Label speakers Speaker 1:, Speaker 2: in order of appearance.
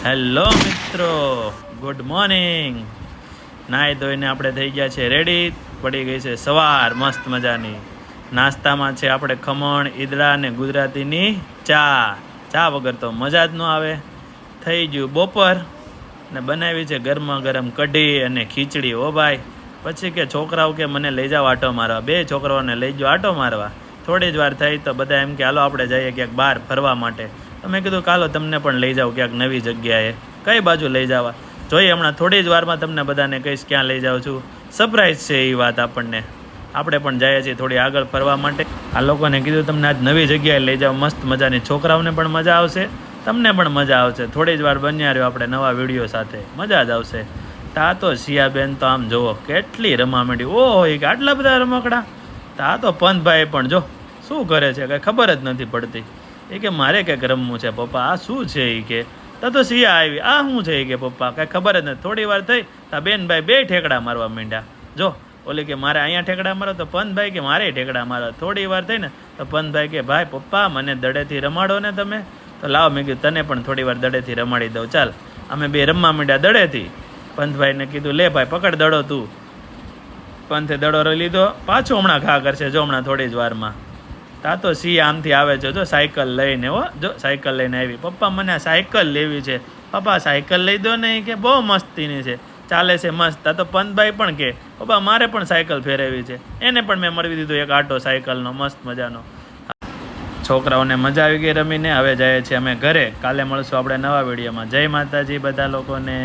Speaker 1: Hello મિત્રો, good morning. નાહી ધોઈને આપણે થઈ ગયા છે રેડી. પડી ગઈ છે સવાર મસ્ત મજાની. નાસ્તામાં છે આપણે ખમણ, ઈદડા અને ગુજરાતીની ચા વગર તો મજા જ ન આવે. થઈ ગયું બપોર ને બનાવી છે ગરમા ગરમ કઢી અને ખીચડી. ઓ ભાઈ, પછી કે છોકરાઓ કે મને લઈ જાઓ આટો મારવા. બે છોકરાઓને લઈ જાઓ આટો મારવા. થોડી જ વાર થઈ તો બધા એમ કે હાલો આપણે જઈએ ક્યાંક બહાર ફરવા માટે. તો મેં કીધું કાલો તમને પણ લઈ જાઉં ક્યાંક નવી જગ્યાએ. કઈ બાજુ લઈ જવા જોઈએ હમણાં થોડી જ વારમાં તમને બધાને કહીશ ક્યાં લઈ જાઉં છું. સરપ્રાઈઝ છે એ વાત આપણને. આપણે પણ જઈએ છીએ થોડી આગળ ફરવા માટે. આ લોકોને કીધું તમને આજ નવી જગ્યાએ લઈ જાઓ, મસ્ત મજાની. છોકરાઓને પણ મજા આવશે, તમને પણ મજા આવશે. થોડી જ વાર બન્યા રહ્યો આપણે નવા વિડીયો સાથે, મજા જ આવશે. તા તો સિયાબેન તો આમ જુઓ કેટલી રમવા માંડી. ઓહો, એ આટલા બધા રમકડા. તા તો પંતભાઈ પણ જો શું કરે છે કંઈ ખબર જ નથી પડતી. એ કે મારે કંઈક રમવું છે પપ્પા. આ શું છે એ કે તો સિયા આવી. આ શું છે એ કે પપ્પા કાંઈ ખબર જ નથી. થોડી વાર થઈ તા બેનભાઈ બે ઠેકડા મારવા માંડ્યા. જો ઓલી કે મારે અહીંયા ઠેકડા મારો, તો પંતભાઈ કે મારે ઠેકડા મારો. થોડી વાર થઈ ને તો પંતભાઈ કે ભાઈ પપ્પા મને દડેથી રમાડો ને તમે. તો લાવ, મેં કીધું તને પણ થોડી વાર દડેથી રમાડી દઉં. ચાલ, અમે બે રમવા માંડ્યા દડેથી. પંતભાઈને કીધું લે ભાઈ પકડ દડો તું. પંથે દડો લીધો, પાછો હમણાં ઘા કરશે જો હમણાં થોડી જ વારમાં. તા તો સિંહ આમથી આવે છે જો સાયકલ લઈને. હો જો સાયકલ લઈને આવી. પપ્પા મને આ સાયકલ લેવી છે. પપ્પા સાયકલ લઈ દો ને કે બહુ મસ્તીની છે, ચાલે છે મસ્ત. તા તો પંતભાઈ પણ કે પપ્પા મારે પણ સાયકલ ફેરવી છે. એને પણ મેં મળવી દીધું એક આટો સાયકલનો મસ્ત મજાનો. છોકરાઓને મજા આવી ગઈ રમીને. હવે જાય છે અમે ઘરે. કાલે મળશું આપણે નવા વિડીયોમાં. જય માતાજી બધા લોકોને.